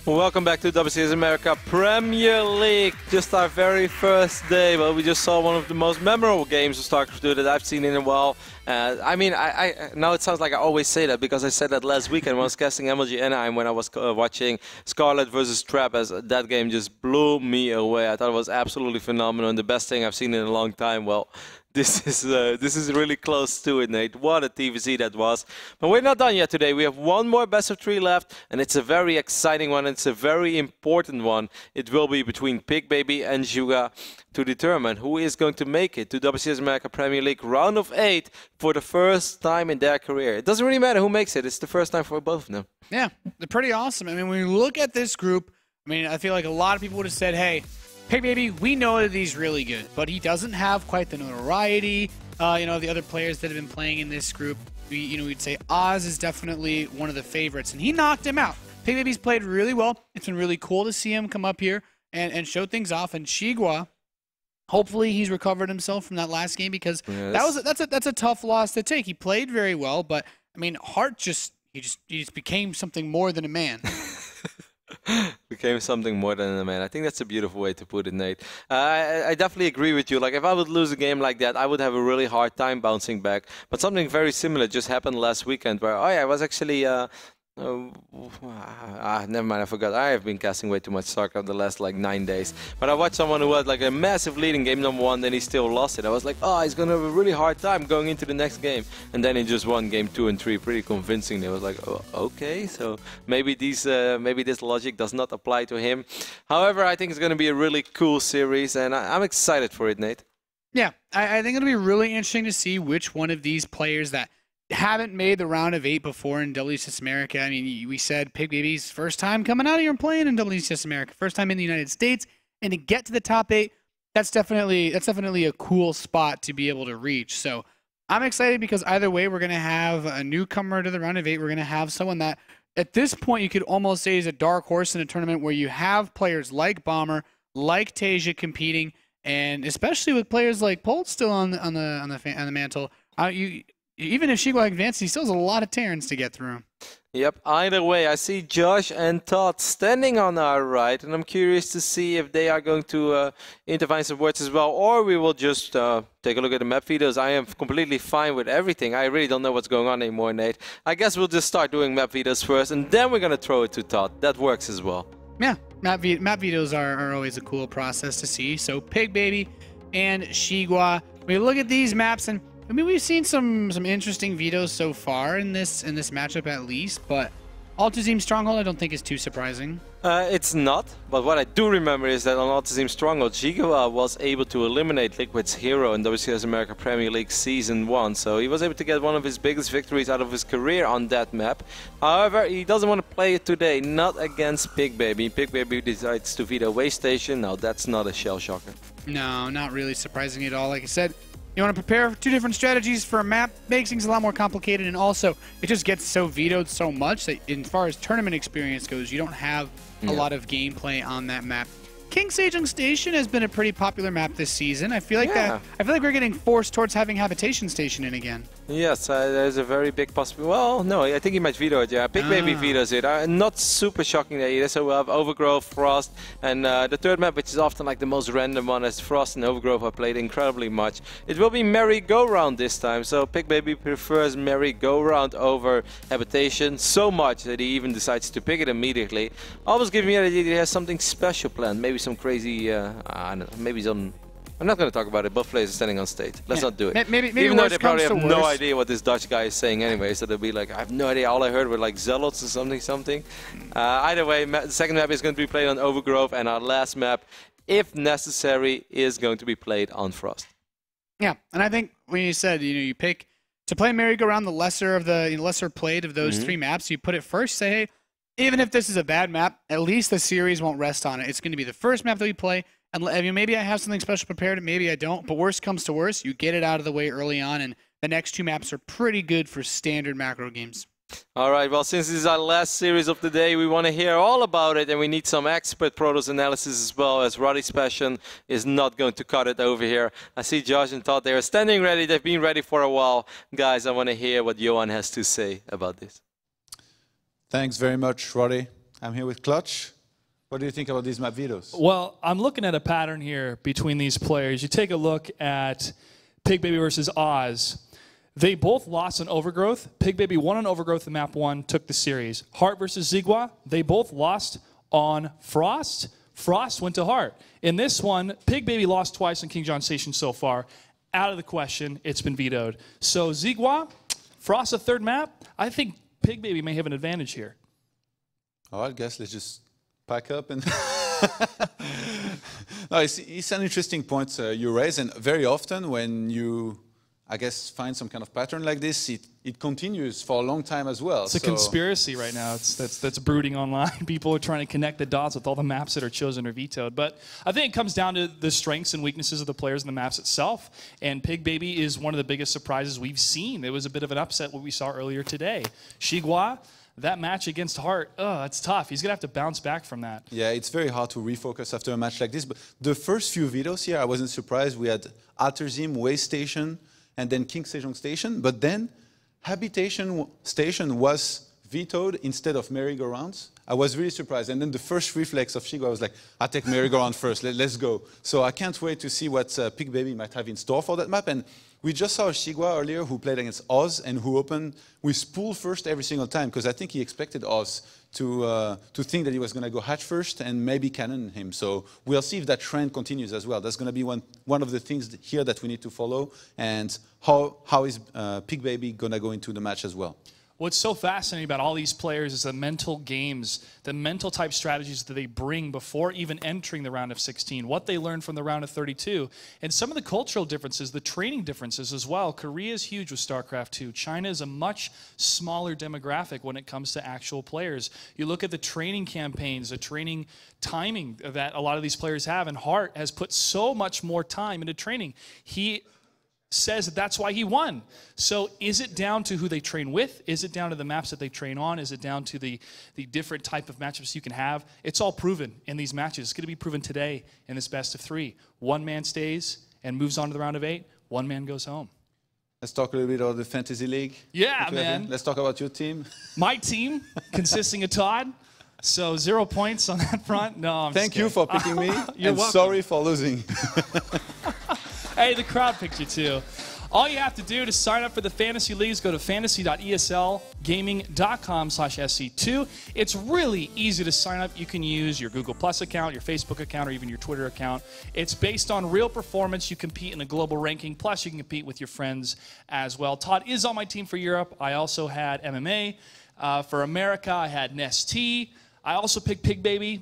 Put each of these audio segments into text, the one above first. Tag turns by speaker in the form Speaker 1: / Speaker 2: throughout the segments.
Speaker 1: Welcome back to WCS America Premier League. Just our very first day. Well, we just saw one of the most memorable games of StarCraft 2 that I've seen in a while. I mean, now it sounds like I always say that because I said that last weekend when I was casting MLG Anaheim when I was watching Scarlet versus Trap, as that game just blew me away. I thought it was absolutely phenomenal and the best thing I've seen in a long time. Well, this is really close to it, Nate. What a TVC that was. But we're not done yet today. We have one more best of 3 left, and it's a very exciting one. It's a very important one. It will be between Pigbaby and XiGua to determine who is going to make it to WCS America Premier League round of 8 for the first time in their career. It doesn't really matter who makes it. It's the first time for both of them. Yeah,
Speaker 2: they're pretty awesome. I mean, when you look at this group, I mean, I feel like a lot of people would have said, hey, Pigbaby, we know that he's really good, but he doesn't have quite the notoriety, the other players that have been playing in this group. We'd say Oz is definitely one of the favorites, and he knocked him out. Pigbaby's played really well. It's been really cool to see him come up here and show things off. And XiGua, hopefully he's recovered himself from that last game because that's a tough loss to take. He played very well, but I mean, Hart just became something more than a man.
Speaker 1: Became something more than a man. I think that's a beautiful way to put it, Nate. I definitely agree with you. Like, if I would lose a game like that, I would have a really hard time bouncing back. But something very similar just happened last weekend where, I was actually... never mind, I forgot. I have been casting way too much StarCraft the last 9 days. But I watched someone who had a massive lead in game number 1, then he still lost it. I was like, he's gonna have a really hard time going into the next game. And then he just won game 2 and 3 pretty convincingly. I was like, okay, so maybe this logic does not apply to him. However, I think it's gonna be a really cool series, and I'm excited for it, Nate.
Speaker 2: Yeah, I think it'll be really interesting to see which one of these players that haven't made the round of 8 before in WCS America. I mean, we said Pigbaby's first time coming out here and playing in WCS America, first time in the United States, and to get to the top 8, that's definitely a cool spot to be able to reach. So I'm excited because either way, we're going to have a newcomer to the round of 8. We're going to have someone that, at this point, you could almost say is a dark horse in a tournament where you have players like Bomber, like Tasia competing, and especially with players like Polt still on the mantle. Even if XiGua advances, he still has a lot of Terrans to get through.
Speaker 1: Yep, either way, I see Josh and Todd standing on our right, and I'm curious to see if they are going to intervene some words as well, or we will just take a look at the map videos. I am completely fine with everything. I really don't know what's going on anymore, Nate. I guess we'll just start doing map videos first, and then we're going to throw it to Todd. That works as well.
Speaker 2: Yeah, map videos are always a cool process to see. So Pigbaby and XiGua, we look at these maps, and I mean, we've seen some interesting vetoes so far in this matchup at least, but Altazim Stronghold I don't think is too surprising.
Speaker 1: It's not, but what I do remember is that on Altazim Stronghold, XiGua was able to eliminate Liquid's hero in WCS America Premier League Season 1, so he was able to get one of his biggest victories out of his career on that map. However, he doesn't want to play it today, not against Pigbaby. Pigbaby decides to veto Way Station. Now, that's not a shell shocker.
Speaker 2: No, not really surprising at all. Like I said, you want to prepare 2 different strategies for a map, makes things a lot more complicated, and also it just gets so vetoed so much that as far as tournament experience goes, you don't have a lot of gameplay on that map. King Sejong Station has been a pretty popular map this season. I feel like we're getting forced towards having Habitation Station in again.
Speaker 1: Yes, there's a very big possibility. Well, no, I think he might veto it. Yeah, Pigbaby vetoes it. Not super shocking there either. So we'll have Overgrowth, Frost, and the third map, which is often the most random one, as Frost and Overgrowth are played incredibly much. It will be Merry-Go-Round this time. So Pigbaby prefers Merry-Go-Round over Habitation so much that he even decides to pick it immediately. Almost giving me the idea that he has something special planned. Maybe some crazy, I don't know, maybe some... I'm not going to talk about it. Both players are standing on stage. Let's not do it.
Speaker 2: Maybe
Speaker 1: even though they probably have no idea what this Dutch guy is saying anyway, so they'll be like, I have no idea. All I heard were zealots or something. Either way, the second map is going to be played on Overgrowth, and our last map, if necessary, is going to be played on Frost.
Speaker 2: Yeah, and I think when you said, you pick to play Merry-Go-Round, the lesser played of those 3 maps, you put it first, say, hey, even if this is a bad map, at least the series won't rest on it. It's going to be the first map that we play. And maybe I have something special prepared, and maybe I don't. But worst comes to worst, you get it out of the way early on, and the next 2 maps are pretty good for standard macro games.
Speaker 1: All right, well, since this is our last series of the day, we want to hear all about it, and we need some expert Protoss analysis as well, as Ro16 is not going to cut it over here. I see Josh and Todd, they are standing ready. They've been ready for a while. Guys, I want to hear what Johan has to say about this.
Speaker 3: Thanks very much, Roddy. I'm here with Clutch. What do you think about these map vetoes?
Speaker 4: Well, I'm looking at a pattern here between these players. You take a look at Pigbaby versus Oz. They both lost on Overgrowth. Pigbaby won on Overgrowth in map 1, took the series. Heart versus XiGua, they both lost on Frost. Frost went to Heart. In this one, Pigbaby lost twice on King John Station so far. Out of the question, it's been vetoed. So XiGua, Frost a third map. I think Pigbaby may have an advantage here.
Speaker 3: Oh, I guess let's just pack up and... No, it's an interesting point you raise, and very often when you, I guess, find some kind of pattern like this, it continues for a long time as well.
Speaker 4: It's a conspiracy right now. That's brooding online. People are trying to connect the dots with all the maps that are chosen or vetoed. But I think it comes down to the strengths and weaknesses of the players in the maps itself. And Pigbaby is one of the biggest surprises we've seen. It was a bit of an upset what we saw earlier today. XiGua, that match against Heart, it's tough. He's going to have to bounce back from that.
Speaker 3: Yeah, it's very hard to refocus after a match like this. But the first few vetoes here, I wasn't surprised. We had Alterzim, Way Station, and then King Sejong Station. But then Habitation Station was vetoed instead of merry-go-rounds. I was really surprised. And then the first reflex of XiGua was like, I'll take merry-go-round first. Let's go. So I can't wait to see what Pigbaby might have in store for that map. And we just saw XiGua earlier who played against Oz and who opened with spool first every single time, because I think he expected Oz to think that he was going to go hatch first and maybe cannon him. So we'll see if that trend continues as well. That's going to be one of the things here that we need to follow, and how is Pigbaby going to go into the match as well.
Speaker 4: What's so fascinating about all these players is the mental games, the mental type strategies that they bring before even entering the round of 16, what they learned from the round of 32, and some of the cultural differences, the training differences as well. Korea is huge with StarCraft 2. China is a much smaller demographic when it comes to actual players. You look at the training campaigns, the training timing that a lot of these players have, and Heart has put so much more time into training. He says that's why he won. So is it down to who they train with? Is it down to the maps that they train on? Is it down to the different type of matchups you can have? It's all proven in these matches. It's going to be proven today in this best of 3. One man stays and moves on to the round of 8. One man goes home.
Speaker 3: Let's talk a little bit about the Fantasy League.
Speaker 4: Yeah, man.
Speaker 3: Let's talk about your team.
Speaker 4: My team, consisting of Todd. So 0 points on that front. No, I'm
Speaker 3: Thank you for picking me.
Speaker 4: You're
Speaker 3: and
Speaker 4: welcome.
Speaker 3: Sorry for losing.
Speaker 4: Hey, the crowd picked you too. All you have to do to sign up for the Fantasy Leagues, go to fantasy.eslgaming.com/SC2. It's really easy to sign up. You can use your Google Plus account, your Facebook account, or even your Twitter account. It's based on real performance. You compete in a global ranking, plus you can compete with your friends as well. Todd is on my team for Europe. I also had MMA. For America, I had Nestea. I also picked Pigbaby.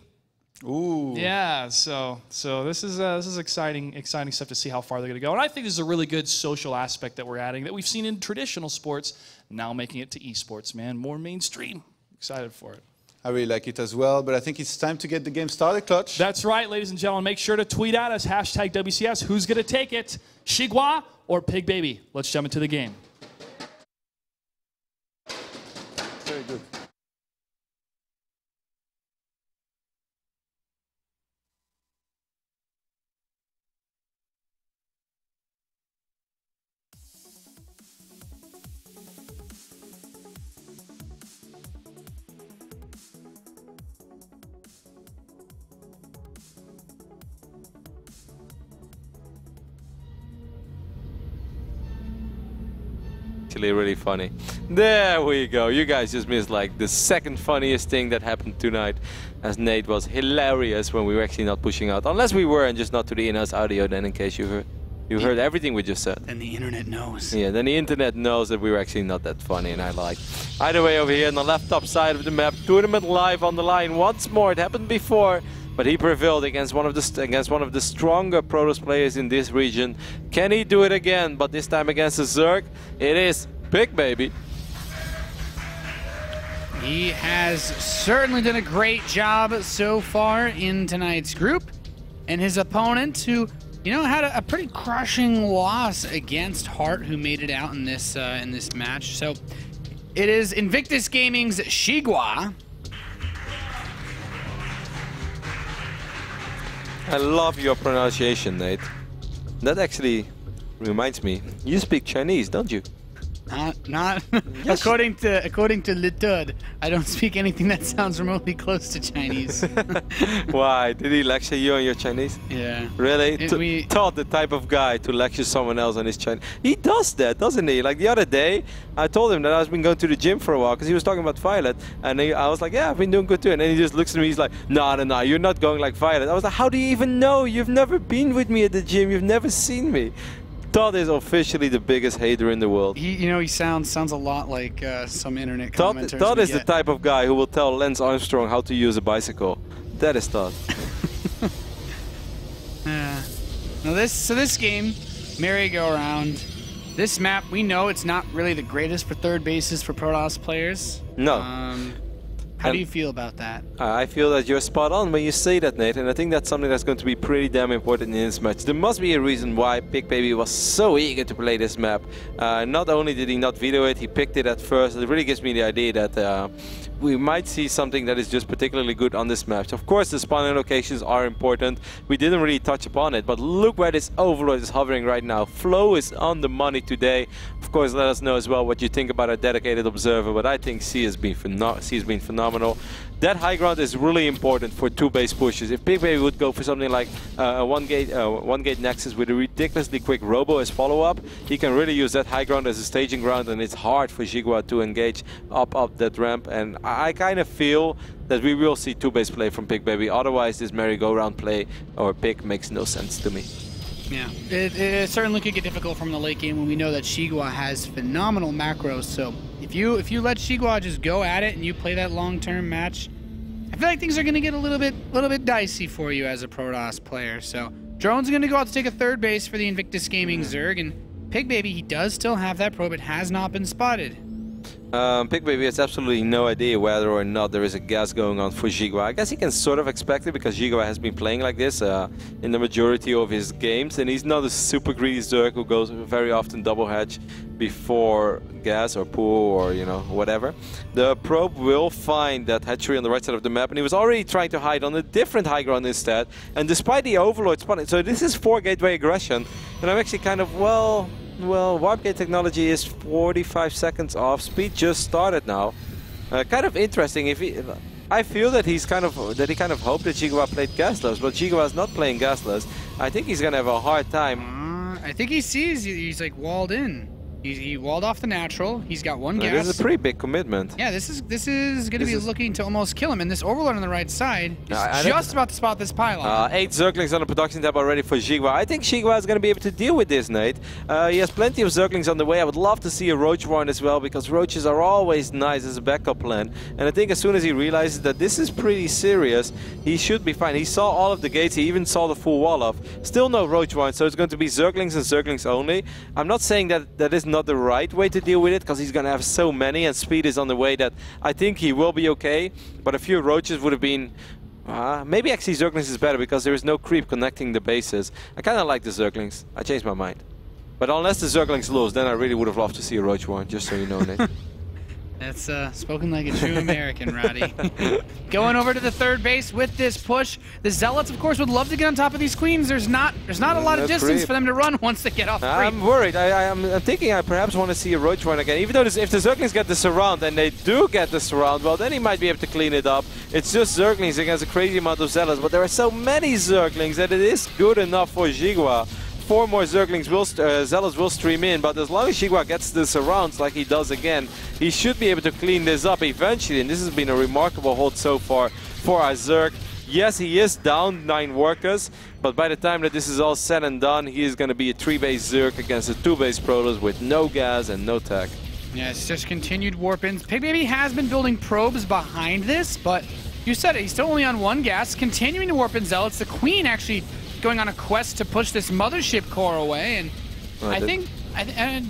Speaker 3: Ooh.
Speaker 4: Yeah, so this is exciting stuff to see how far they're going to go. And I think this is a really good social aspect that we're adding that we've seen in traditional sports, now making it to esports, man. More mainstream. Excited for it.
Speaker 3: I really like it as well, but I think it's time to get the game started, Clutch.
Speaker 4: That's right, ladies and gentlemen. Make sure to tweet at us, #WCS. Who's going to take it? XiGua or Pigbaby? Let's jump into the game.
Speaker 3: Very good.
Speaker 1: Actually really funny. There we go. You guys just missed like the second funniest thing that happened tonight, as Nate was hilarious when we were actually not pushing out. Unless we were, and just not to the in-house audio, then in case you heard everything we just said.
Speaker 2: And the internet knows.
Speaker 1: Yeah, then the internet knows that we were actually not that funny, and I like. Either way, over here on the left top side of the map, Tournament Live on the line once more. It happened before, but he prevailed against one of the stronger Protoss players in this region. Can he do it again? But this time against a Zerg, it is Pigbaby.
Speaker 2: He has certainly done a great job so far in tonight's group, and his opponent, who had a pretty crushing loss against Heart, who made it out in this match. So it is Invictus Gaming's XiGua.
Speaker 1: I love your pronunciation, Nate. That actually reminds me, you speak Chinese, don't you?
Speaker 2: Not yes. according to Litud, I don't speak anything that sounds remotely close to Chinese.
Speaker 1: Why? Did he lecture you on your Chinese?
Speaker 2: Yeah.
Speaker 1: Really?
Speaker 2: We
Speaker 1: Taught the type of guy to lecture someone else on his Chinese. He does that, doesn't he? Like the other day, I told him that I've been going to the gym for a while because he was talking about Violet. And I was like, yeah, I've been doing good too. And then he just looks at me, he's like, no, you're not going like Violet. I was like, how do you even know? You've never been with me at the gym. You've never seen me. Todd is officially the biggest hater in the world.
Speaker 2: He sounds a lot like some internet commenters.
Speaker 1: Todd is the type of guy who will tell Lance Armstrong how to use a bicycle. That is Todd.
Speaker 2: Now this game, merry-go-round, this map, we know it's not really the greatest for third bases for Protoss players.
Speaker 1: No.
Speaker 2: How do you feel about that?
Speaker 1: I feel that you're spot on when you say that, Nate, and I think that's something that's going to be pretty damn important in this match. There must be a reason why Pigbaby was so eager to play this map. Not only did he not veto it, he picked it at first. It really gives me the idea that we might see something that is just particularly good on this map. Of course, the spawning locations are important. We didn't really touch upon it, but look where this Overlord is hovering right now. Flow is on the money today. Of course, let us know as well what you think about our dedicated observer, but I think C has been phenomenal. That high ground is really important for two base pushes. If Pigbaby would go for something like a one gate nexus with a ridiculously quick robo as follow-up, he can really use that high ground as a staging ground, and it's hard for XiGua to engage up that ramp. And I kind of feel that we will see two base play from Pigbaby. Otherwise, this merry-go-round play or pick makes no sense to me.
Speaker 2: Yeah, it certainly could get difficult from the late game when we know that XiGua has phenomenal macros. So if you let XiGua just go at it and you play that long-term match, I feel like things are going to get a little bit dicey for you as a Protoss player. So Drone's going to go out to take a third base for the Invictus Gaming Zerg, and Pigbaby, he does still have that probe. It has not been spotted.
Speaker 1: Pigbaby has absolutely no idea whether or not there is a gas going on for XiGua. I guess he can sort of expect it because XiGua has been playing like this in the majority of his games, and he's not a super greedy Zerg who goes very often double hatch before gas or pool or whatever. The probe will find that hatchery on the right side of the map, and he was already trying to hide on a different high ground instead. And despite the Overlord spawning, so this is 4 gateway aggression, and I'm actually kind of well, warp gate technology is 45 seconds off. Speed just started now. Kind of interesting. I feel that he kind of hoped that XiGua played gasless, but XiGua is not playing gasless. I think he's gonna have a hard time.
Speaker 2: I think he sees he's like walled in. He walled off the natural. He's got one gas.
Speaker 1: This is a pretty big commitment.
Speaker 2: Yeah, this is going to be looking to almost kill him. And this Overlord on the right side is just about to spot this pylon.
Speaker 1: 8 Zerglings on the production tab already for XiGua. I think XiGua is going to be able to deal with this, Nate. He has plenty of Zerglings on the way. I would love to see a Roach Warren as well, because Roaches are always nice as a backup plan. And I think as soon as he realizes that this is pretty serious, he should be fine. He saw all of the gates. He even saw the full wall off. Still no Roach Warren, so it's going to be Zerglings and Zerglings only. I'm not saying that that is not the right way to deal with it, because he's going to have so many, and speed is on the way that I think he will be okay. But a few Roaches would have been... maybe actually Zerglings is better, because there is no creep connecting the bases. I kind of like the Zerglings. I changed my mind. But unless the Zerglings lose, then I really would have loved to see a Roach Warren, just so you know, Nate.
Speaker 2: That's spoken like a true American, Roddy. Going over to the third base with this push. The Zealots, of course, would love to get on top of these queens. There's not a lot of distance for them to run once they get off the creep.
Speaker 1: I'm worried. I'm thinking I perhaps want to see a Roach Warren again. Even though if the Zerglings get the surround, and they do get the surround, well, then he might be able to clean it up. It's just Zerglings against a crazy amount of Zealots, but there are so many Zerglings that it is good enough for XiGua. 4 more Zerglings Zealots will stream in, but as long as XiGua gets the surrounds like he does again, he should be able to clean this up eventually, and this has been a remarkable hold so far for our Zerg. Yes, he is down 9 workers, but by the time that this is all said and done, he is going to be a 3-base Zerg against a 2-base Protoss with no gas and no tech.
Speaker 2: Yeah, it's just continued warp-ins. Pigbaby has been building probes behind this, but you said it, he's still only on 1 gas, continuing to warp in Zealots. The Queen actually going on a quest to push this mothership core away, and I think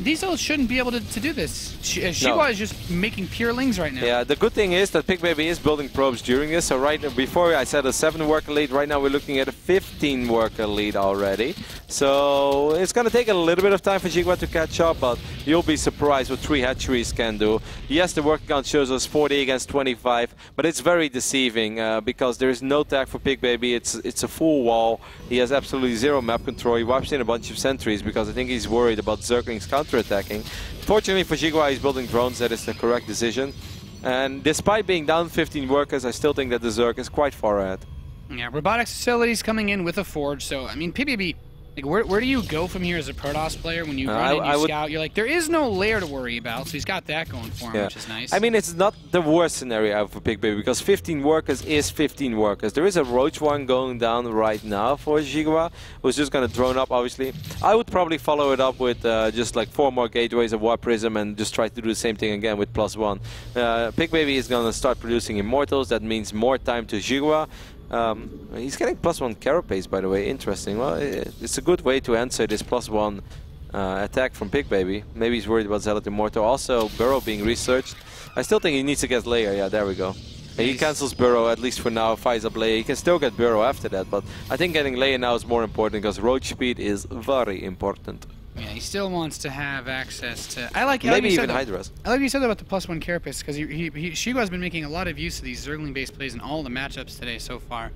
Speaker 2: these Zealots shouldn't be able to do this. XiGua is just making purelings right now.
Speaker 1: Yeah, the good thing is that Pigbaby is building probes during this. So before I said a 7-worker lead, right now we're looking at a 15-worker lead already. So it's going to take a little bit of time for XiGua to catch up, but you'll be surprised what 3 hatcheries can do. Yes, the work count shows us 40 against 25, but it's very deceiving because there is no tag for Pigbaby. It's a full wall. He has absolutely 0 map control. He wipes in a bunch of sentries because I think he's worried about Zerglings counterattacking. Fortunately for XiGua, he's building drones. That is the correct decision. And despite being down 15 workers, I still think that the Zerg is quite far ahead.
Speaker 2: Yeah, robotics facilities coming in with a forge. So, I mean, Pigbaby, like, where do you go from here as a Protoss player when you run and you scout? You're like, there is no lair to worry about, so he's got that going for him, which is nice.
Speaker 1: I mean, it's not the worst scenario for Pigbaby because 15 workers is 15 workers. There is a Roach one going down right now for XiGua, who's just going to drone up, obviously. I would probably follow it up with just like 4 more gateways of Warp Prism and just try to do the same thing again with +1. Pigbaby is going to start producing Immortals. That means more time to XiGua. He's getting +1 carapace, by the way. Interesting. Well, it's a good way to answer this +1 attack from Pigbaby. Maybe he's worried about Zealot Immortal. Also, Burrow being researched. I still think he needs to get Lair. Yeah, there we go. He cancels Burrow, at least for now, fires up Lair. He can still get Burrow after that, but I think getting Lair now is more important because roach speed is very important.
Speaker 2: Yeah, he still wants to have access to... I like
Speaker 1: maybe even Hydras.
Speaker 2: I like you said about the +1 carapace because XiGua's been making a lot of use of these Zergling-based plays in all the matchups today so far.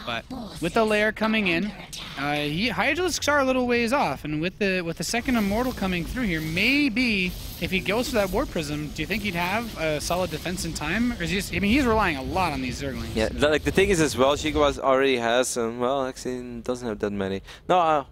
Speaker 2: But with the Lair coming in, Hydralisks are a little ways off, and with the second Immortal coming through here, maybe if he goes for that Warp Prism, do you think he'd have a solid defense in time? Or is he just, I mean, he's relying a lot on these Zerglings.
Speaker 1: Yeah, like the thing is as well, XiGua already has, well, actually doesn't have that many. No,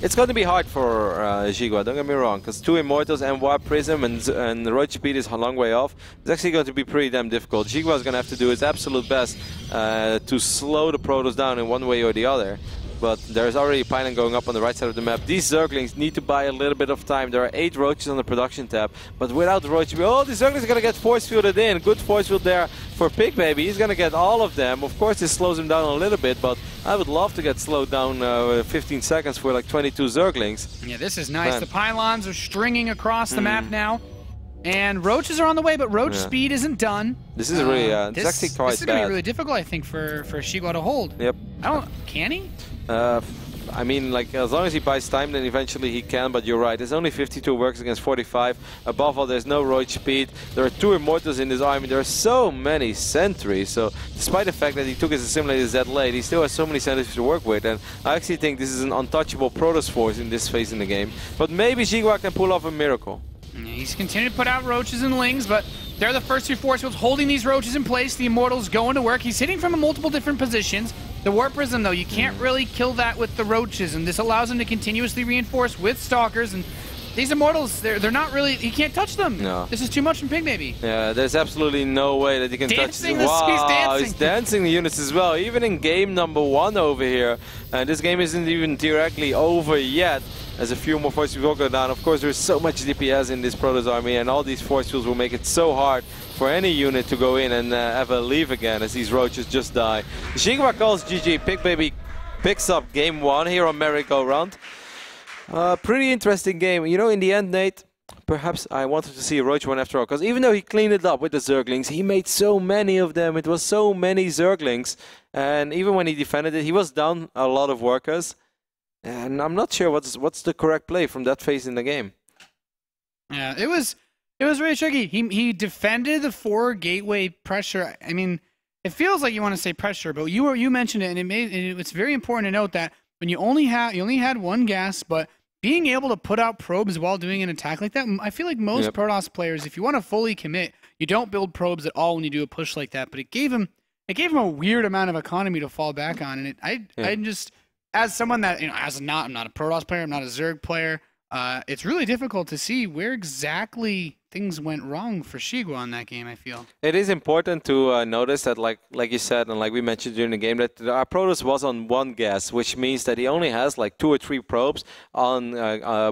Speaker 1: it's going to be hard for XiGua, don't get me wrong, because 2 Immortals and Warp Prism and Roach Speed is a long way off. It's actually going to be pretty damn difficult. XiGua is going to have to do its absolute best to slow the Protoss down in one way or the other. But there's already a pylon going up on the right side of the map. These Zerglings need to buy a little bit of time. There are 8 Roaches on the production tab, but without the Roach, oh, the Zerglings are going to get force fielded in. Good force field there for Pigbaby. He's going to get all of them. Of course, this slows him down a little bit, but I would love to get slowed down 15 seconds for like 22 Zerglings.
Speaker 2: Yeah, this is nice. Man. The pylons are stringing across the map now. And Roaches are on the way, but Roach speed isn't done.
Speaker 1: This is really, it's actually quite bad.
Speaker 2: This is going to be really difficult, I think, for XiGua to hold.
Speaker 1: Yep.
Speaker 2: Can he?
Speaker 1: I mean, like, as long as he buys time, then eventually he can, but you're right. There's only 52 works against 45. Above all, there's no Roach speed. There are 2 Immortals in his army. There are so many sentries. So, despite the fact that he took his assimilators that late, he still has so many sentries to work with. And I actually think this is an untouchable Protoss force in this phase in the game. But maybe XiGua can pull off a miracle.
Speaker 2: He's continuing to put out Roaches and Lings, but they're the first 2 force fields holding these Roaches in place. The Immortals going to work. He's hitting from multiple different positions. The Warp Prism, though, you can't really kill that with the Roaches, and this allows him to continuously reinforce with Stalkers. And these Immortals, they're not really... He can't touch them.
Speaker 1: No.
Speaker 2: This is too much from Pigbaby.
Speaker 1: Yeah, there's absolutely no way that he can touch them.
Speaker 2: Wow,
Speaker 1: he's dancing the units as well. Even in game number 1 over here. And this game isn't even directly over yet. As a few more force fields will go down. Of course, there's so much DPS in this Protoss army, and all these force fields will make it so hard for any unit to go in and ever leave again, as these Roaches just die. XiGua calls GG. Pigbaby picks up game 1 here on merry-go-round. Pretty interesting game. You know, in the end, Nate, perhaps I wanted to see a Roach one after all, because even though he cleaned it up with the Zerglings, he made so many of them. It was so many Zerglings, and even when he defended it, he was down a lot of workers. And I'm not sure what's the correct play from that phase in the game.
Speaker 2: Yeah, it was really tricky. He defended the 4 gateway pressure. I mean, it feels like you want to say pressure, but you mentioned it, and it's very important to note that when you only had 1 gas, but being able to put out probes while doing an attack like that, I feel like most Protoss players, if you want to fully commit, you don't build probes at all when you do a push like that. But it gave him a weird amount of economy to fall back on, and I just. As someone that, you know, I'm not a Protoss player, I'm not a Zerg player, it's really difficult to see where exactly things went wrong for XiGua in that game, I feel.
Speaker 1: It is important to notice that, like you said, and like we mentioned during the game, that our Protoss was on 1 gas, which means that he only has like 2 or 3 probes on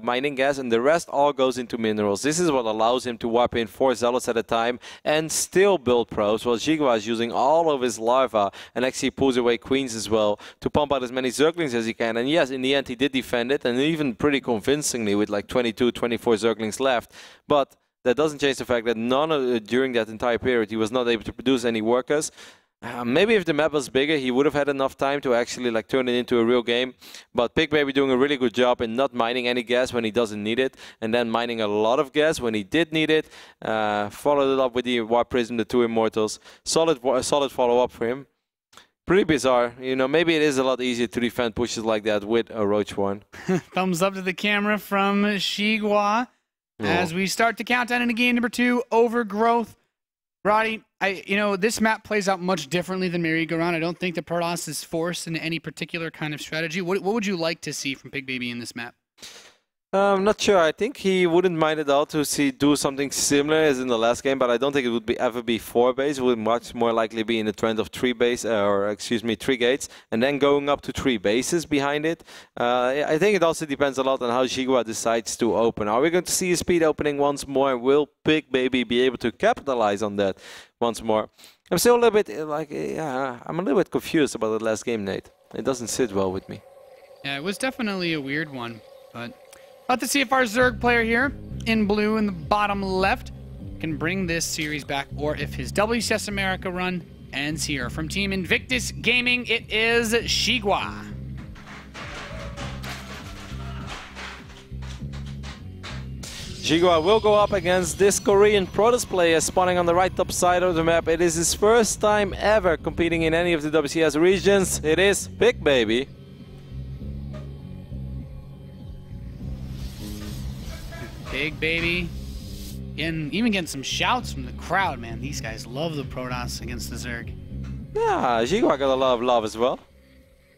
Speaker 1: mining gas, and the rest all goes into minerals. This is what allows him to warp in 4 Zealots at a time and still build probes, while XiGua is using all of his larva and actually pulls away queens as well to pump out as many Zerglings as he can. And yes, in the end, he did defend it, and even pretty convincingly with like 22, 24 Zerglings left. But that doesn't change the fact that during that entire period he was not able to produce any workers. Maybe if the map was bigger, he would have had enough time to actually like turn it into a real game. But Pigbaby doing a really good job in not mining any gas when he doesn't need it, and then mining a lot of gas when he did need it. Followed it up with the Warp Prism, the 2 Immortals. Solid follow-up for him. Pretty bizarre. You know, maybe it is a lot easier to defend pushes like that with a Roach one.
Speaker 2: Thumbs up to the camera from XiGua. As we start to count down into game number 2, Overgrowth. Roddy, this map plays out much differently than merry-go-round. I don't think the Protoss is forced into any particular kind of strategy. What would you like to see from Pigbaby in this map?
Speaker 1: I'm not sure. I think he wouldn't mind at all to do something similar as in the last game, but I don't think it would ever be 4 base. It would much more likely be in the trend of 3 base, 3 gates, and then going up to 3 bases behind it. I think it also depends a lot on how XiGua decides to open. Are we going to see a speed opening once more? Will Pigbaby be able to capitalize on that once more? I'm still a little bit I'm a little bit confused about the last game, Nate. It doesn't sit well with me.
Speaker 2: Yeah, it was definitely a weird one, but about to see if our Zerg player here in blue in the bottom left can bring this series back, or if his WCS America run ends here. From Team Invictus Gaming, it is XiGua.
Speaker 1: XiGua will go up against this Korean Protoss player spawning on the right top side of the map. It is his first time ever competing in any of the WCS regions. It is Pigbaby.
Speaker 2: Pigbaby. And even getting some shouts from the crowd, man. These guys love the Protoss against the Zerg.
Speaker 1: Yeah, XiGua got a lot of love as well.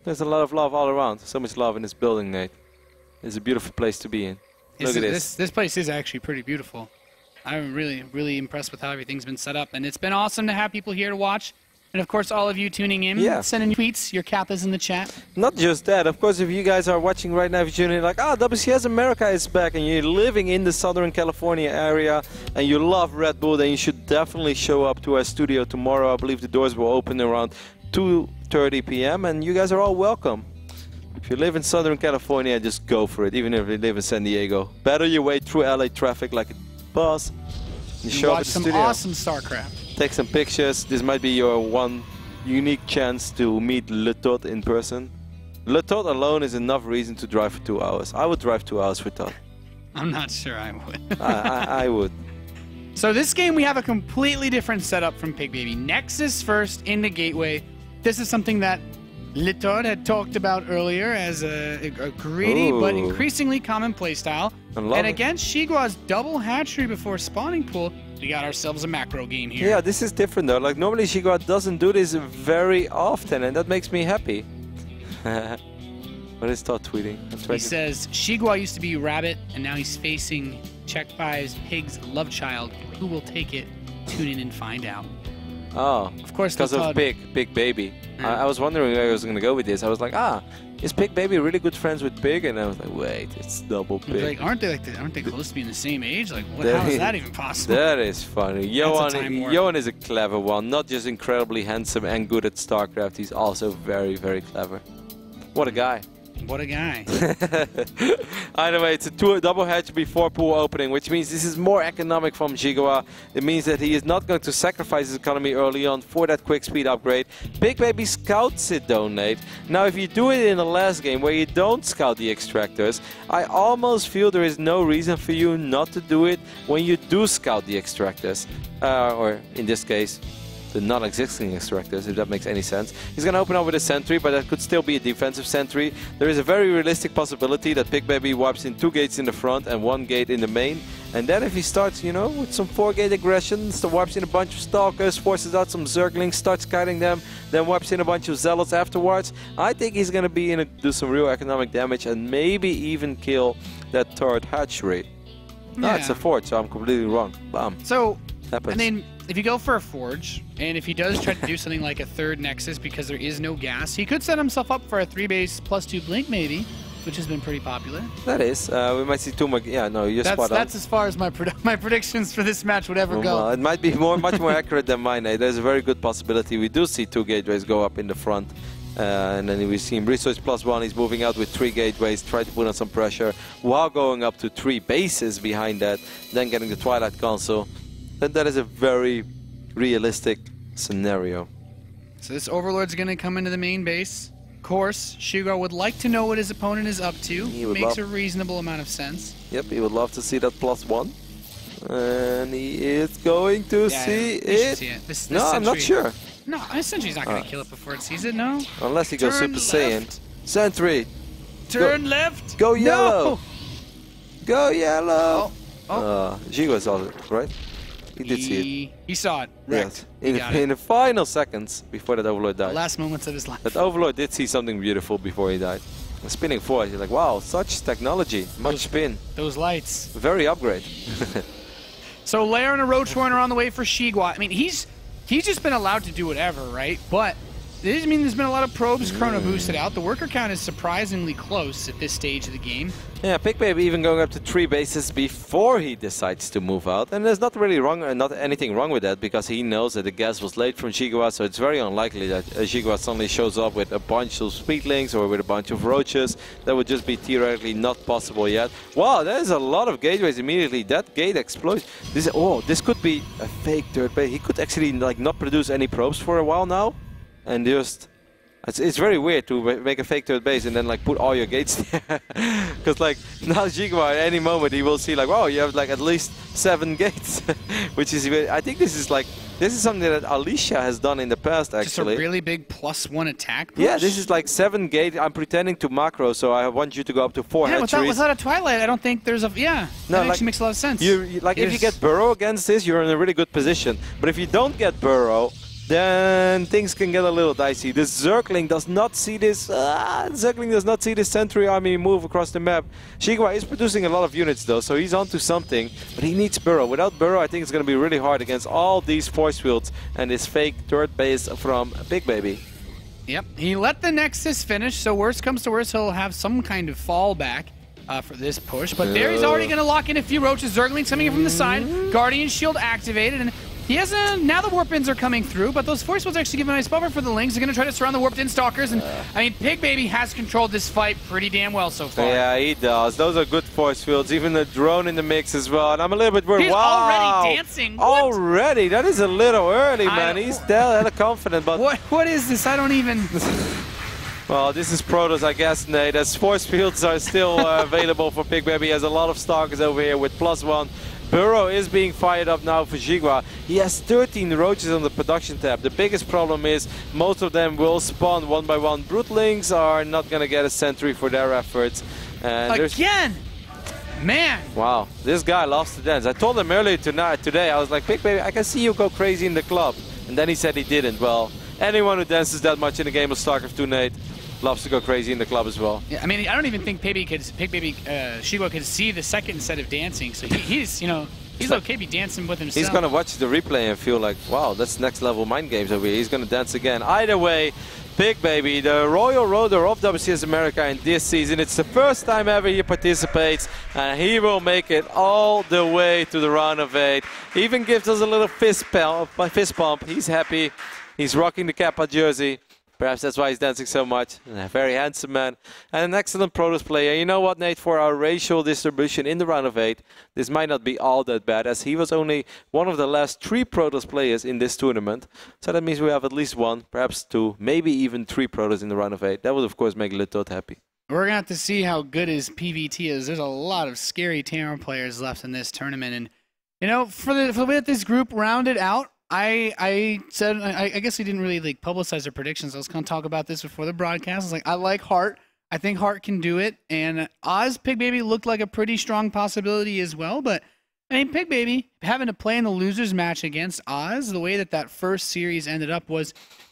Speaker 1: There's a lot of love all around. So much love in this building, Nate. It's a beautiful place to be in. Look at this.
Speaker 2: This place is actually pretty beautiful. I'm really, really impressed with how everything's been set up. And it's been awesome to have people here to watch. And of course, all of you tuning in, sending tweets, your Kappas in the chat.
Speaker 1: Not just that. Of course, if you guys are watching right now, if you're tuning in like, WCS America is back, and you're living in the Southern California area, and you love Red Bull, then you should definitely show up to our studio tomorrow. I believe the doors will open around 2:30 p.m., and you guys are all welcome. If you live in Southern California, just go for it, even if you live in San Diego. Battle your way through LA traffic like a boss.
Speaker 2: And show up at the studio. Watch some awesome StarCraft.
Speaker 1: Take some pictures. This might be your one unique chance to meet Le Tot in person. Le Tot alone is enough reason to drive for 2 hours. I would drive 2 hours for Tot.
Speaker 2: I'm not sure I would.
Speaker 1: I would.
Speaker 2: So this game, we have a completely different setup from Pigbaby. Nexus first into Gateway. This is something that Le Tot had talked about earlier as a greedy but increasingly common playstyle. And against XiGua's double hatchery before spawning pool, we got ourselves a macro game here.
Speaker 1: Yeah, this is different though. Like normally XiGua doesn't do this very often, and that makes me happy. What is Todd tweeting?
Speaker 2: He says, XiGua used to be Rabbit, and now he's facing Check5's Pig's love child. Who will take it? Tune in and find out.
Speaker 1: Oh,
Speaker 2: of course,
Speaker 1: because of Pigbaby. I was wondering where I was going to go with this. I was like, is Pigbaby really good friends with Pig? And I was like, wait, it's double Pig.
Speaker 2: Like, aren't they close to being the same age? Like, how is that even possible?
Speaker 1: That is funny. Johan is a clever one. Not just incredibly handsome and good at StarCraft. He's also very, very clever. What a guy.
Speaker 2: What a guy.
Speaker 1: Either way, it's a double hatch before pool opening, which means this is more economic from XiGua. It means that he is not going to sacrifice his economy early on for that quick speed upgrade. Pigbaby scouts it though, Nate. Now, if you do it in the last game where you don't scout the extractors, I almost feel there is no reason for you not to do it when you do scout the extractors. Or in this case, the non-existing extractors, if that makes any sense. He's going to open up with a sentry, but that could still be a defensive sentry. There is a very realistic possibility that Pigbaby wipes in 2 gates in the front and 1 gate in the main. And then if he starts, with some 4-gate aggression, wipes in a bunch of stalkers, forces out some Zerglings, starts kiting them, then wipes in a bunch of zealots afterwards, I think he's going to do some real economic damage and maybe even kill that 3rd hatchery. Yeah. No, it's a 4th, so I'm completely wrong. Bam.
Speaker 2: So, happens. I mean, if you go for a forge, and if he does try to do something like a 3rd Nexus because there is no gas, he could set himself up for a 3-base +2 blink maybe, which has been pretty popular.
Speaker 1: That is. We might see 2 more. Yeah, no, you're spot on.
Speaker 2: That's as far as my predictions for this match would ever go.
Speaker 1: Well, it might be much more accurate than mine. There's a very good possibility. We do see 2 gateways go up in the front. And then we see him resource +1. He's moving out with 3 gateways, try to put on some pressure while going up to 3 bases behind that, then getting the Twilight Console. Then that is a very realistic scenario.
Speaker 2: So this Overlord's going to come into the main base. Of course, XiGua would like to know what his opponent is up to. Makes a reasonable amount of sense.
Speaker 1: Yep, he would love to see that +1. And he is going to see it.
Speaker 2: This
Speaker 1: no, I'm not sure.
Speaker 2: No, this sentry's not going to kill it before it sees it, no?
Speaker 1: Unless he goes Super Saiyan. Sentry!
Speaker 2: Turn left!
Speaker 1: Go yellow!
Speaker 2: No.
Speaker 1: Go yellow! XiGua saw it, right? He did see it.
Speaker 2: He saw it.
Speaker 1: Yes.
Speaker 2: Wrecked.
Speaker 1: In the final seconds before that Overlord died.
Speaker 2: The last moments of his life.
Speaker 1: That Overlord did see something beautiful before he died. A spinning force. You're like, wow, such technology. Much spin.
Speaker 2: Those lights.
Speaker 1: Very upgrade.
Speaker 2: So Lair and a Roach Warren are on the way for XiGua. I mean, he's just been allowed to do whatever, right? But there's been a lot of probes chrono boosted out. The worker count is surprisingly close at this stage of the game.
Speaker 1: Yeah, Pigbaby even going up to 3 bases before he decides to move out. And there's not really not anything wrong with that, because he knows that the gas was late from XiGua, so it's very unlikely that XiGua suddenly shows up with a bunch of speedlings or with a bunch of roaches. That would just be theoretically not possible yet. Wow, there's a lot of gateways immediately. That gate explodes. This could be a fake third base. He could actually like not produce any probes for a while now. And just, it's very weird to make a fake third base and then like put all your gates there. Because like now XiGua at any moment he will see like, wow, you have like at least 7 gates. Which is, I think this is something that Alicia has done in the past actually.
Speaker 2: Just a really big +1 attack push?
Speaker 1: Yeah, this is like 7 gate. I'm pretending to macro, so I want you to go up to 4 hatcheries.
Speaker 2: Without a Twilight, I don't think there's a, no, that actually makes a lot of sense.
Speaker 1: If you get Burrow against this, you're in a really good position. But if you don't get Burrow, then things can get a little dicey. This Zergling does not see this. Zergling does not see this Sentry army move across the map. XiGua is producing a lot of units though, so he's onto something. But he needs Burrow. Without Burrow, I think it's going to be really hard against all these force fields and this fake third base from Pigbaby.
Speaker 2: Yep, he let the Nexus finish, so worst comes to worst, he'll have some kind of fallback for this push. But there he's already going to lock in a few roaches. Zerglings coming in from the side. Guardian Shield activated, and he has now the warp-ins are coming through, but those force fields actually give a nice buffer for the Lings. They're going to try to surround the warped-in Stalkers, and I mean, Pigbaby has controlled this fight pretty damn well so far.
Speaker 1: Yeah, he does. Those are good force fields. Even the drone in the mix as well. And I'm a little bit worried.
Speaker 2: He's already dancing. What?
Speaker 1: Already? That is a little early, man. He's hella confident, but
Speaker 2: what is this? I don't even.
Speaker 1: Well, this is Protoss, I guess, Nate. As force fields are still available for Pigbaby. He has a lot of Stalkers over here with +1. Burrow is being fired up now for XiGua. He has 13 roaches on the production tab. The biggest problem is most of them will spawn one by one. Broodlings are not going to get a sentry for their efforts. And
Speaker 2: again! Man!
Speaker 1: Wow, this guy loves to dance. I told him earlier today, I was like, Pigbaby, I can see you go crazy in the club. And then he said he didn't. Well, anyone who dances that much in a game of StarCraft 2, Nate, loves to go crazy in the club as well.
Speaker 2: Yeah, I mean, I don't even think XiGua could see the second set of dancing, so he's okay be dancing with himself.
Speaker 1: He's gonna watch the replay and feel like, wow, that's next level mind games over here. He's gonna dance again. Either way, Pigbaby, the Royal Roader of WCS America in this season. It's the first time ever he participates, and he will make it all the way to the round of 8. He even gives us a little fist pump. He's happy. He's rocking the Kappa jersey. Perhaps that's why he's dancing so much. A very handsome man and an excellent Protoss player. You know what, Nate? For our racial distribution in the round of 8, this might not be all that bad, as he was only one of the last 3 Protoss players in this tournament. So that means we have at least 1, perhaps 2, maybe even 3 Protoss in the round of 8. That would, of course, make Litot happy.
Speaker 2: We're going to have to see how good his PVT is. There's a lot of scary Terran players left in this tournament. And, you know, for the way that this group rounded out, I said, I guess we didn't really like publicize their predictions. I was going to talk about this before the broadcast. I was like, I like Hart. I think Hart can do it. And Oz Pigbaby looked like a pretty strong possibility as well. But, I mean, Pigbaby having to play in the losers match against Oz, the way that first series ended up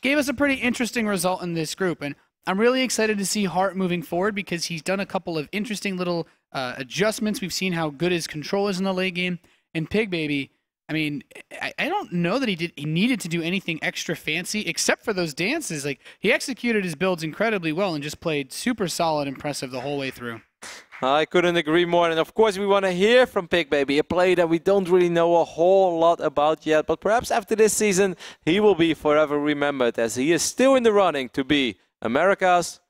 Speaker 2: gave us a pretty interesting result in this group. And I'm really excited to see Hart moving forward because he's done a couple of interesting little adjustments. We've seen how good his control is in the late game. And Pigbaby, I mean, I don't know that he needed to do anything extra fancy except for those dances. Like, he executed his builds incredibly well and just played super solid, impressive the whole way through.
Speaker 1: I couldn't agree more. And of course, we want to hear from Pigbaby, a player that we don't really know a whole lot about yet. But perhaps after this season, he will be forever remembered, as he is still in the running to be America's,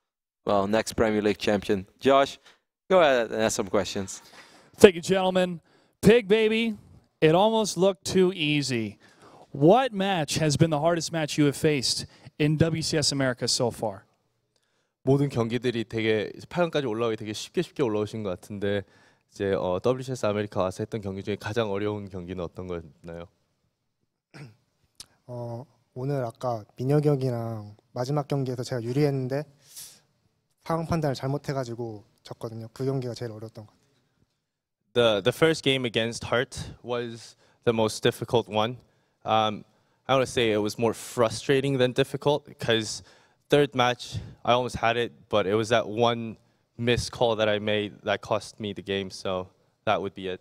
Speaker 1: well, next Premier League champion. Josh, go ahead and ask some questions.
Speaker 4: Thank you, gentlemen. Pigbaby, it almost looked too easy. What match has been the hardest match you have faced in WCS America so far?
Speaker 5: 모든 경기들이 되게 8강까지 올라오기 되게 쉽게 올라오신 것 같은데 이제 WCS 아메리카 와서 했던 경기 중에 가장 어려운 경기는 어떤 거였나요?
Speaker 6: 오늘 아까 민혁이 형이랑 마지막 경기에서 제가 유리했는데 상황 판단을 잘못해가지고 졌거든요. 그 경기가 제일 어려웠던 것 같아요.
Speaker 5: The first game against Hart was the most difficult one. I want to say it was more frustrating than difficult because third match I almost had it, but it was that one missed call that I made that cost me the game. So that would be it.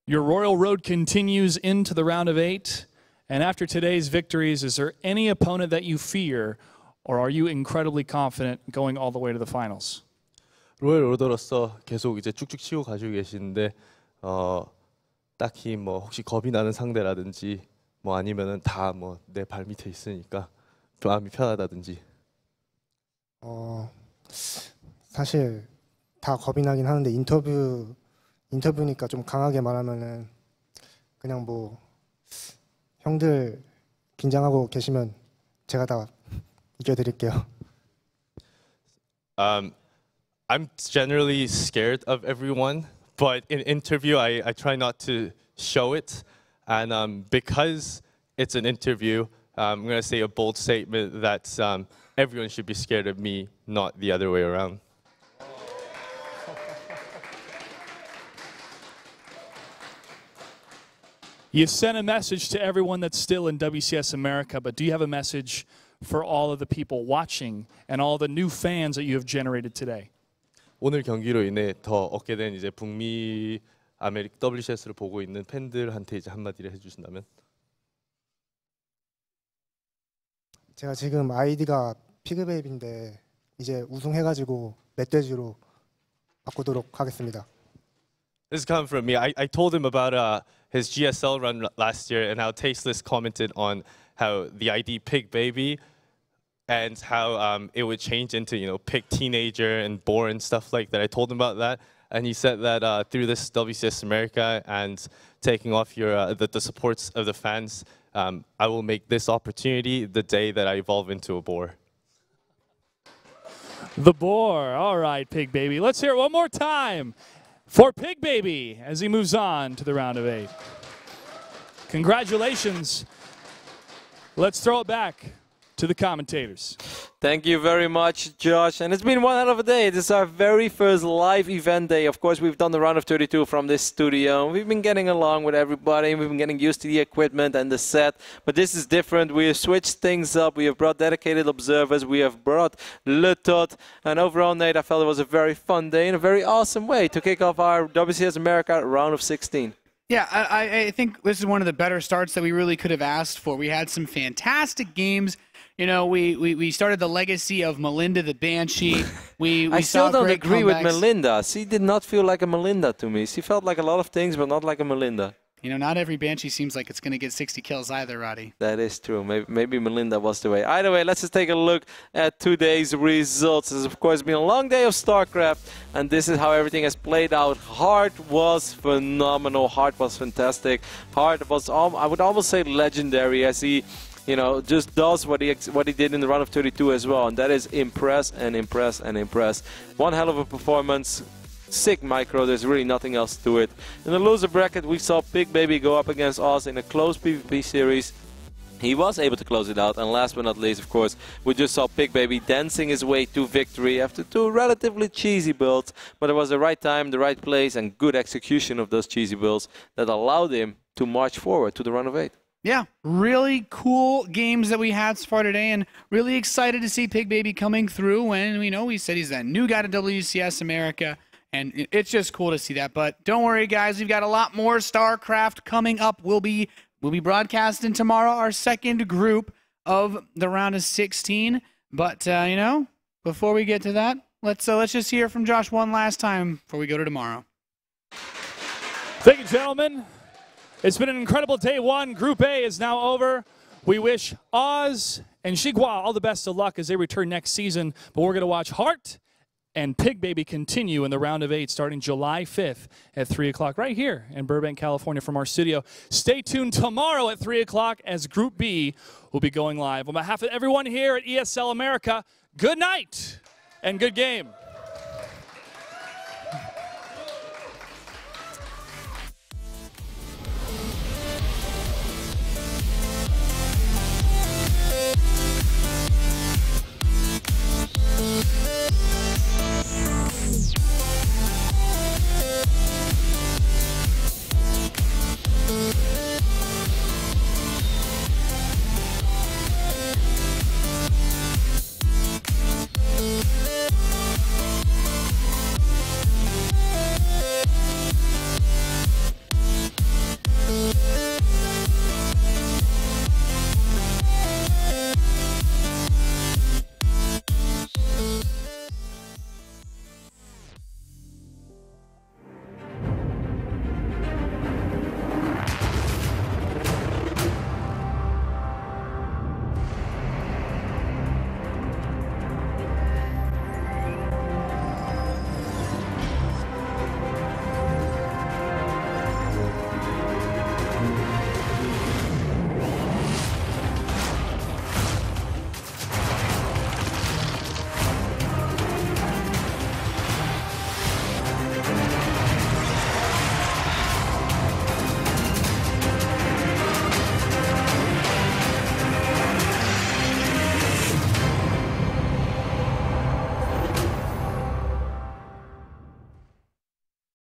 Speaker 4: Your royal road continues into the round of 8. And after today's victories, is there any opponent that you fear, or are you incredibly confident going all the way to the finals?
Speaker 5: 로열 오더로서 계속 이제 쭉쭉 치고 가지고 계시는데 딱히 뭐 혹시 겁이 나는 상대라든지 뭐 아니면은 다 뭐 내 발 밑에 있으니까 마음이 편하다든지.
Speaker 6: 사실 다 겁이 나긴 하는데 인터뷰니까 좀 강하게 말하면은 그냥 뭐 형들 긴장하고 계시면 제가 다 이겨드릴게요.
Speaker 5: I'm generally scared of everyone, but in interview I try not to show it, and because it's an interview, I'm gonna say a bold statement that everyone should be scared of me, not the other way around.
Speaker 4: You sent a message to everyone that's still in WCS America, but do you have a message for all of the people watching and all the new fans that you have generated today?
Speaker 5: 오늘 경기로 인해 더 얻게 된 이제 북미 WCS를 보고 있는 팬들한테 이제 한마디를 해주신다면?
Speaker 6: 제가 지금 아이디가 피그베이비인데 이제 우승해가지고 멧돼지로 바꾸도록 하겠습니다.
Speaker 5: This is coming from me. I told him about his GSL run last year and how Tasteless commented on how the ID Pigbaby and how it would change into, you know, Pig Teenager and Boar and stuff like that. I told him about that, and he said that through this WCS America and taking off your the supports of the fans, I will make this opportunity the day that I evolve into a boar.
Speaker 4: The Boar. All right, Pigbaby. Let's hear it one more time for Pigbaby as he moves on to the round of 8. Congratulations. Let's throw it back to the commentators.
Speaker 1: Thank you very much, Josh. And it's been one hell of a day. This is our very first live event day. Of course, we've done the round of 32 from this studio. We've been getting along with everybody. We've been getting used to the equipment and the set. But this is different. We have switched things up. We have brought dedicated observers. We have brought Le Tot. And overall, Nate, I felt it was a very fun day and a very awesome way to kick off our WCS America round of 16.
Speaker 2: Yeah, I think this is one of the better starts that we really could have asked for. We had some fantastic games. You know, we started the legacy of Melinda the Banshee. I
Speaker 1: still don't agree with
Speaker 2: comebacks.
Speaker 1: Melinda. She did not feel like a Melinda to me. She felt like a lot of things, but not like a Melinda.
Speaker 2: You know, not every Banshee seems like it's going to get 60 kills either, Roddy.
Speaker 1: That is true. Maybe Melinda was the way. Either way, let's just take a look at today's results. It's, of course, been a long day of StarCraft, and this is how everything has played out. Hart was phenomenal. Hart was fantastic. Hart was, I would almost say, legendary, as he, you know, just does what he did in the round of 32 as well, and that is impress and impress and impress. One hell of a performance. Sick micro, there's really nothing else to it. In the loser bracket, we saw Pigbaby go up against Oz in a close PvP series. He was able to close it out, and last but not least, of course, we just saw Pigbaby dancing his way to victory after two relatively cheesy builds, but it was the right time, the right place, and good execution of those cheesy builds that allowed him to march forward to the round of 8.
Speaker 2: Yeah, really cool games that we had so far today, and really excited to see Pigbaby coming through. And we said he's that new guy to WCS America. And it's just cool to see that. But don't worry, guys. We've got a lot more StarCraft coming up. We'll be broadcasting tomorrow our second group of the round of 16. But, before we get to that, let's just hear from Josh one last time before we go to tomorrow.
Speaker 4: Thank you, gentlemen. It's been an incredible day one. Group A is now over. We wish Oz and XiGua all the best of luck as they return next season. But we're going to watch Hart and Pigbaby continue in the round of 8 starting July 5th at 3 o'clock right here in Burbank, California from our studio. Stay tuned tomorrow at 3 o'clock as Group B will be going live. On behalf of everyone here at ESL America, good night and good game.